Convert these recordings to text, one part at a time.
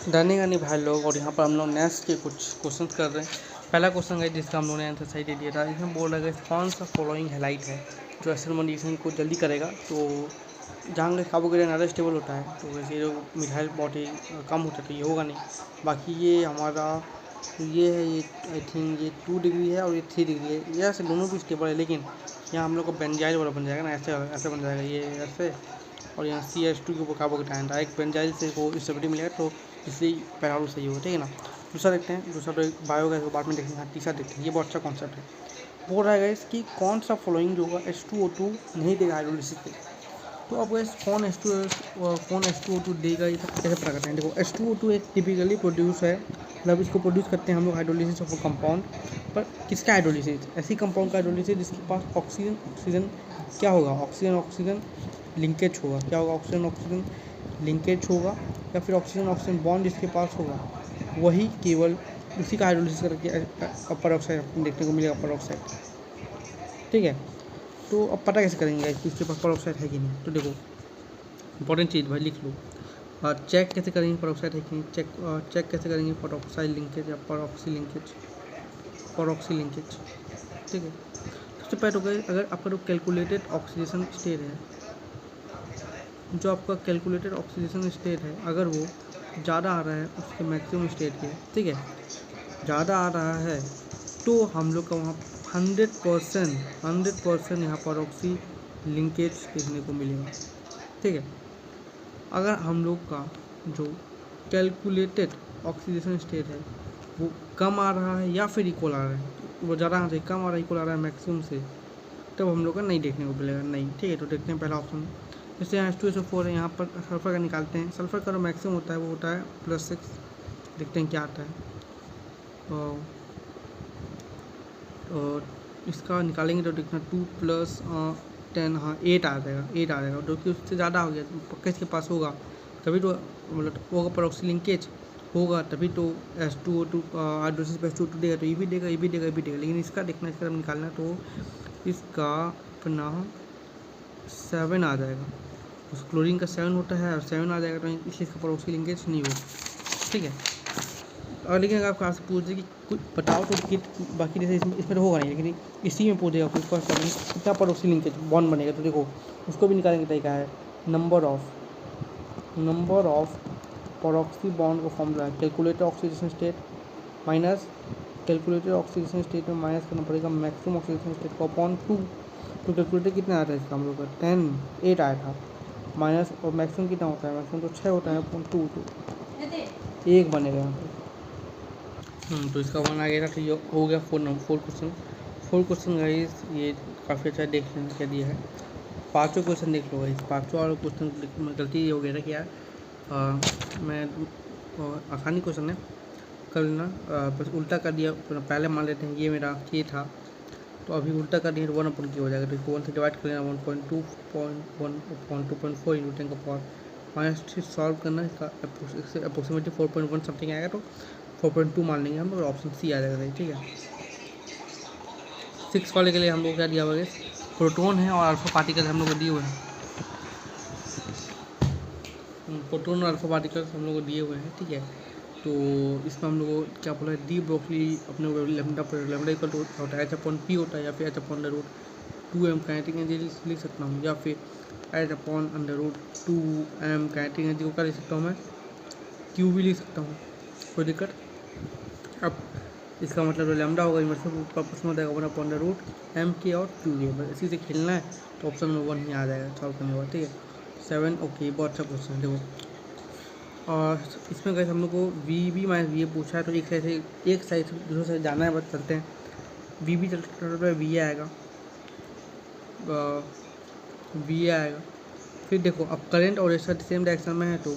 डरने का नहीं भाई लोग। और यहाँ पर हम लोग नेक्स्ट के कुछ क्वेश्चन कर रहे हैं। पहला क्वेश्चन है जिसका हम लोगों ने आंसर सही दे दिया था। इसमें बोल रहा है कौन सा फॉलोइंग हाईलाइट है जो एसिड को जल्दी करेगा। तो जहाँ कार्बोहाइड्रेट ज़्यादा स्टेबल होता है तो वैसे जो मिथाइल बहुत ही कम होता है तो ये होगा नहीं। बाकी ये हमारा ये है, ये आई थिंक ये 2 डिग्री है और ये 3 डिग्री है। ये ऐसे दोनों भी स्टेबल है, लेकिन यहाँ हम लोग को बेंजाइल वाला बन जाएगा ना, ऐसे ऐसे बन जाएगा ये ऐसे। और यहाँ CH2 के ऊपर कार्बोकेटायन डायरेक्ट बेंजाइल से वो स्टेबिलिटी मिलेगा, तो इसलिए पहला रूल सही होगा। ठीक है ना। दूसरा देखते हैं, दूसरा तो बायोगैस के बाद में देखेंगे। हाँ, तीसरा देखते हैं, ये बहुत अच्छा कॉन्सेप्ट है। बोल रहा है कि कौन सा फॉलोइंग जो होगा H2O2 नहीं देगा हाइड्रोलिसिस पे। तो अब गैस कौन H2O2 देगा, ये सब कैसे पता करते हैं। देखो H2O2 एक टिपिकली प्रोड्यूस है, मतलब इसको प्रोड्यूस करते हैं हम लोग हाइड्रोलिसिस ऑफ कंपाउंड। पर किसका हाइड्रोलिसिस? ऐसी कंपाउंड का हाइड्रोलिसिस जिसके पास ऑक्सीजन क्या होगा, ऑक्सीजन लिंकेज होगा। क्या होगा? ऑक्सीजन लिंकेज होगा, या फिर ऑक्सीजन बॉन्ड जिसके पास होगा वही केवल उसी का हाइड्रोलिसिस करके अपर ऑक्साइड देखने को मिलेगा, अपर ऑक्साइड। ठीक है। तो अब पता कैसे करेंगे कि उसके पास अपर ऑक्साइड है कि नहीं। तो देखो इंपॉर्टेंट चीज़ भाई लिख लो। चेक कैसे करेंगे पर ऑक्साइड है कि नहीं। चेक कैसे करेंगे पर ऑक्साइड लिंकेज या पर ऑक्सी लिंकेज। ठीक है। सबसे पहले तो अगर आपका जो कैलकुलेटेड ऑक्सीडेशन स्टेट है, अगर वो ज़्यादा आ रहा है उसके मैक्सिमम स्टेट के, ठीक है, ज़्यादा आ रहा है तो हम लोग का वहाँ 100% यहाँ पर ऑक्सी लिंकेज देखने को मिलेगा। ठीक है। अगर हम लोग का जो कैलकुलेटेड ऑक्सीडेशन स्टेट है वो कम आ रहा है या फिर इक्वल आ रहा है, वो ज़्यादा से कम आ रहा है, इक्वल आ रहा है मैक्सिमम से, तब हम लोग का नहीं देखने को मिलेगा, नहीं। ठीक है। तो देखते हैं पहला ऑप्शन, जैसे यहाँ H2SO4 है, यहाँ पर सल्फर का निकालते हैं। सल्फर का जो मैक्सिमम होता है वो होता है +6। देखते हैं क्या आता है। और इसका निकालेंगे तो देखना 2 + 10, हाँ 8 आ जाएगा, जो कि उससे ज़्यादा हो गया पक्का इसके पास होगा, तभी तो मतलब होगा पर ऑक्सी लिंकेज होगा, तभी तो H2O2 हाइड्रोलिसिस पे H2O2 देगा, तो ये भी देगा। लेकिन इसका देखना, इसका निकालना तो इसका अपना 7 आ जाएगा। उस क्लोरीन का 7 होता है और 7 आ जाएगा, तो इसलिए इसका पर ऑक्सी लिंकेज नहीं होगा। ठीक है। और लेकिन अगर आप कहाँ से पूछ दे कि कुछ बताओ तो बाकी जैसे इसमें तो होगा नहीं, लेकिन इसी में पूछेगा कुछ फर्स्ट टाइम कितना पड़ोसी लिंकेज बॉन्ड बनेगा, तो देखो उसको भी निकालेंगे। तरीका है नंबर ऑफ पॉरोक्सी बॉन्ड का फॉर्मूला है calculated oxidation state minus calculated oxidation state में माइनस करना पड़ेगा मैक्सिमम ऑक्सीडेशन स्टेट को अपॉन 2। तो कैलकुलेटेड कितना आया था इसका हम लोग का 8 आया था, माइनस और मैक्सिमम कितना होता है, मैक्सिमम तो 6 होता है अपॉन 2, तो 1 बनेगा यहाँ पर। तो इसका 1 आ गया था। तो ये हो गया 4 क्वेश्चन गाइस। ये काफ़ी अच्छा देख लेना क्या दिया है। 5वां क्वेश्चन देख लो गाइस। 5वां वाला क्वेश्चन में गलती ये हो गया था कि यार मैं आसानी क्वेश्चन है कर लेना, बस उल्टा कर दिया। पहले मान लेते हैं ये मेरा ये था, तो अभी उल्टा कर दिया तो 1/q हो जाएगा। तो इसको 1 से डिवाइड कर लेना, 1.2.4 × 10⁻³ सॉल्व करना। इसका अप्रोक्सीमेटली 4.1 समथिंग आएगा, तो 4.2 मान लेंगे हम लोग, ऑप्शन सी आ जाएगा सही। ठीक है। 6 वाले के लिए हम लोग क्या दिया हुआ है, प्रोटोन है और अल्फा पार्टिकल हम लोग को दिए हुए हैं। प्रोटोन और अल्फा पार्टिकल्स हम लोग को दिए हुए हैं। ठीक है। तो इसमें हम लोग को क्या बोला है, डी ब्रोकली अपने लेमडा इक्वल टू होता है H/P होता है, या फिर H/√2m काइनेटिक एनर्जी लिख सकता हूँ, या फिर H/√2m काइनेटिक एनर्जी को क्या लिख सकता हूँ मैं, Q भी लिख सकता हूँ, कोई दिक्कत। अब इसका मतलब लैम्डा होगा इनवर्सल पर्पस में देगा 1/√m और Q। बस इसी से खेलना है, तो ऑप्शन नंबर 1 ही आ जाएगा सॉल्व करने के बाद। ठीक है। 7 ओके, बहुत अच्छा क्वेश्चन है। देखो और इसमें कैसे हम लोग को VB - VA पूछा है, तो एक साइड से दूसरे साइड जाना है, बस चलते हैं। VB चलते VA आएगा, फिर देखो अब करंट और रेजिस्टेंस सेम डायरेक्शन में है, तो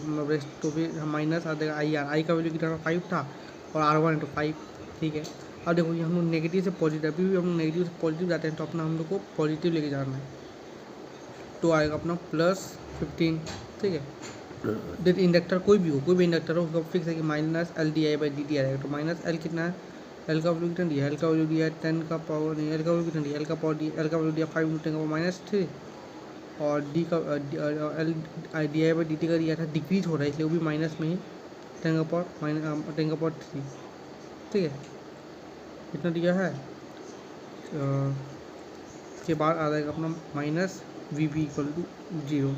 भी माइनस आ जाएगा आई का वैल्यू कितना 5 था और R1 × 5। ठीक है। अब देखो ये हम लोग नेगेटिव से पॉजिटिव, अभी भी हम लोग नेगेटिव से पॉजिटिव जाते हैं, तो अपना हम लोग को पॉजिटिव लेके जाना है, तो आएगा अपना +15। ठीक है। देखिए इंडक्टर कोई भी इंडक्टर हो, उसका फिक्स है कि -LdI/dt आएगा। तो -L कितना है, L का वैल्यू कितना दिया है, L का वैल्यू दिया है 10 का पावर नहीं, L का वैल्यू कितना दिया, L का वैल्यू दिया 5 × 10⁻³ और D का LdI/dt का दिया था, डिक्रीज हो रहा है इसलिए वो भी माइनस में ही 10⁻³ ठीक है, इतना दिया है। इसके बाद आ जाएगा अपना माइनस VB = 0।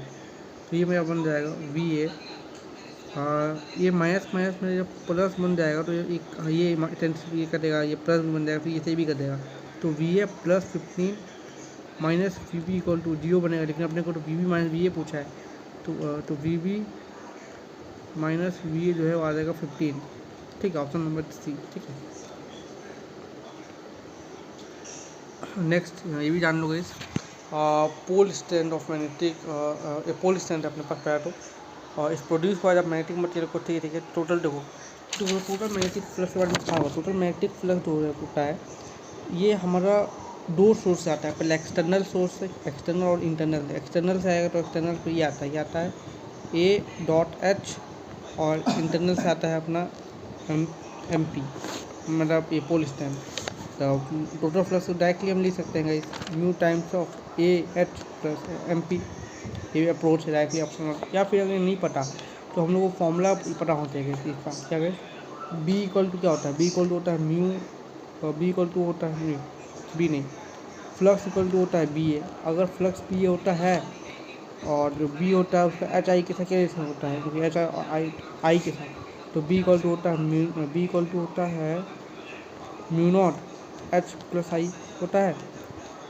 तो ये मेरा बन जाएगा VA, ये माइनस माइनस में जब प्लस बन जाएगा तो ये इंटेंसिटी ये कटेगा, ये प्लस बन जाएगा, फिर इसे भी कटेगा। तो VA + 15 माइनस VB = 0 बनेगा, लेकिन अपने को तो VB - VA पूछा है, तो VB माइनस VA जो है वो आ जाएगा 15। ठीक है, ऑप्शन नंबर C। ठीक है, नेक्स्ट ये भी जान लो इस pole strength of magnetic pole strength अपने पास पड़ा तो इस प्रोड्यूस हुआ जब मैग्नेटिक मटेरियल को, ठीक है, टोटल देखो टोटल मैग्नेटिक फ्लक्स के बारे में क्या होगा। टोटल मैग्नेटिक फ्लक्स जो होता है ये हमारा दो सोर्स से आता है, पहले एक्सटर्नल सोर्स से, एक्सटर्नल और इंटरनल। एक्सटर्नल से आएगा तो एक्सटर्नल पे ये आता है A.H, और इंटरनल से आता है अपना MP, मतलब ये पोल स्ट्रेंथ। तो टोटल फ्लक्स को डायरेक्टली हम लिख सकते हैं mu times of AH + MP। ये अप्रोच है डायरेक्टली ऑप्शन, या फिर अगर नहीं पता तो हम लोग को फॉर्मूला पता होता है इसका क्या है। B = क्या होता है, B = होता है म्यू, B = होता है B नहीं, फ्लक्स = होता है BA। अगर फ्लक्स BA होता है और जो B होता है उसका HI के साथ क्या रिलेशन होता है, क्योंकि HI के साथ, तो B = होता है B = होता है μ0 H + I होता है,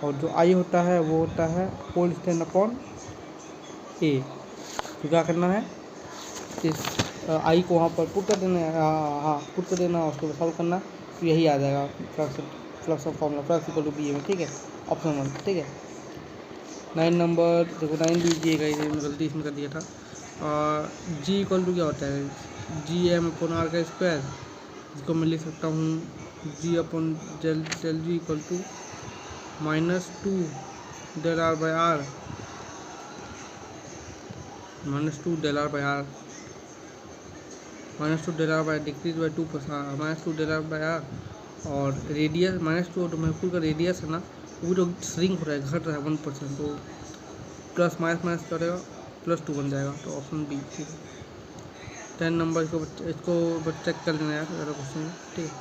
और जो I होता है वो होता है पोल स्ट्रेंथ अपॉन A। तो क्या करना है, इस I को वहाँ पर पुट कर देना है, पुट कर देना, उसको सॉल्व करना, तो यही आ जाएगा flux of formula, flux = BA में। ठीक है, ऑप्शन 1। ठीक है, 9 नंबर देखो, 9 दीजिएगा, इसे मैं गलती इसमें कर दिया था। G = क्या होता है, Gm/r², जिसको मैं लिख सकता हूँ G/del G = -2 del r/r, -2 del r/r, -2 del r/r decrease by 2 -2 del r/r। और रेडियस -2 तो महफूल का रेडियस है ना, वो तो श्रिंक हो रहा है, घट रहा है 1%, तो प्लस माइनस करेगा +2 बन जाएगा, तो ऑप्शन B। ठीक है, 10 नंबर इसको चेक कर लेना यार, ज़्यादा क्वेश्चन। ठीक है,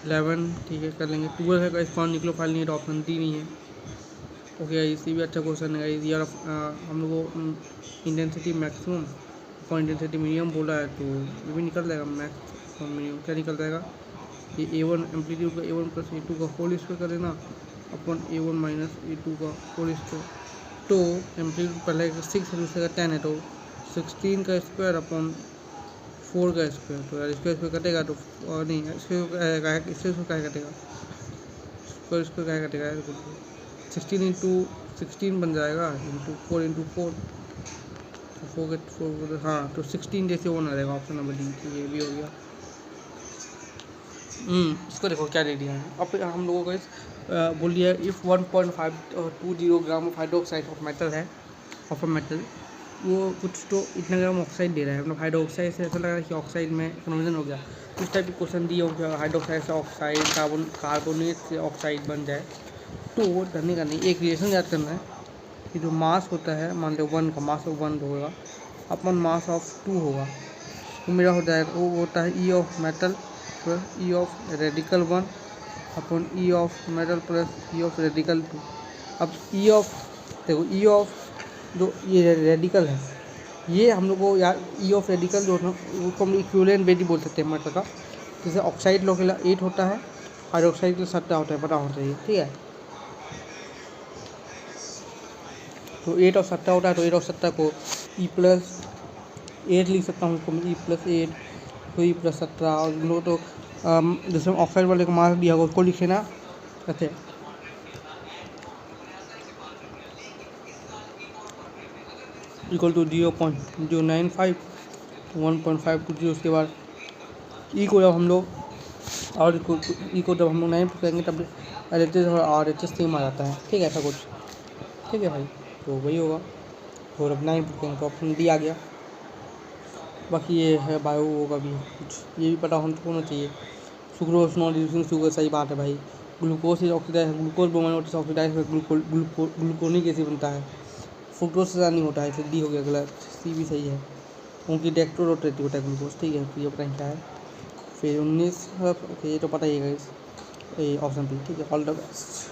11 ठीक है कर लेंगे। 12 है, इसका न्यूक्लियोफाइल नहीं है, तो ऑप्शन D नहीं है। ओके, इसी भी अच्छा क्वेश्चन है यार। हम लोग को इंटेंसिटी मैक्सिमम और इंटेंसिटी मिनिमम बोला है, तो ये भी निकल जाएगा। मैक्स और मिनिमम क्या निकल जाएगा, ये A1 एम्पलीट्यूड का A1 + A2 का होल स्क्वायर कर देना अपन A1 - A2 का होल स्क्वायर। तो एम्पलीट्यूड पहले 6 है, दूसरे का 10 है, तो 16 का स्क्वायर अपॉन 4 का स्क्वायर। तो यार स्क्वायर कटेगा तो नहीं, स्क्वायर क्या कटेगा, स्क्वायर क्या कटेगा यार, 16 × 16 बन जाएगा, × 4 × 4, 4 हाँ, तो 16 जैसे वो ना रहेगा, ऑप्शन नंबर D। ये भी हो गया। इसको देखो क्या दे दिया है, अब हम लोगों को बोल दिया if 1.520 gram of hydroxide of metal है, ऑफ अ मेटल, वो कुछ तो इतना ग्राम ऑक्साइड दे रहा है, मतलब हाइड्रोक्साइड से ऐसा लग रहा है कि ऑक्साइड में कन्वर्जन हो गया। इस टाइप के क्वेश्चन दिए होंगे, हाइड्रोक्साइड से ऑक्साइड, कार्बोनेट से ऑक्साइड बन जाए, तो वो करने का नहीं, एक रिएक्शन याद करना है कि जो मास होता है, मान लो 1 का मास ऑफ 1 होगा अपन मास ऑफ 2 होगा, तो मेरा हो जाएगा, वो होता है E of metal + E of radical 1 upon E of metal + E of radical 2। अब E ऑफ देखो, E ऑफ जो ये रेडिकल है, ये हम लोग को यार E ऑफ रेडिकल जो है उसको हम इक्विवेलेंट वेट बोल सकते हैं मेटल का। जैसे ऑक्साइड लोग के लिए 8 होता है, हाइड्रोक्साइड के लिए 7 होता है, पता होना चाहिए। ठीक है, तो 8 और 7 होता है, तो 8 और 7 को E + 8 लिख सकता हूँ, उसको E + 8, तो E + 17। और इन लोग तो जैसे ऑक्साइड वाले को मार्क दिया होगा उसको लिखे ना कैसे, = 0.095 1.520। उसके बाद E को जब हम लोग और E को जब हम लोग 9 करेंगे तब LHS और RHS सेम आ जाता है। ठीक है, ऐसा कुछ। ठीक है भाई, तो वही होगा, और अब 9 करेंगे तो ऑप्शन D आ गया। बाकी ये है बायो का भी कुछ, ये भी पता होना चाहिए। सुक्रोज नॉन रिड्यूसिंग शुगर, सही बात है भाई। Glucose is oxidise, glucose brominated oxidise में ग्लूकोनिक एसिड बनता है, फ्रुक्टोज से नहीं होता है, इसलिए D हो गया गलत, C भी सही है। उनकी डेक्ट्रोरोटेटिव होता है ग्लूकोज, ठीक है। फिर रैंक क्या है, फिर 19, ओके ये तो पता ही है गाइस, ये ऑप्शन बी, ठीक है। All the best.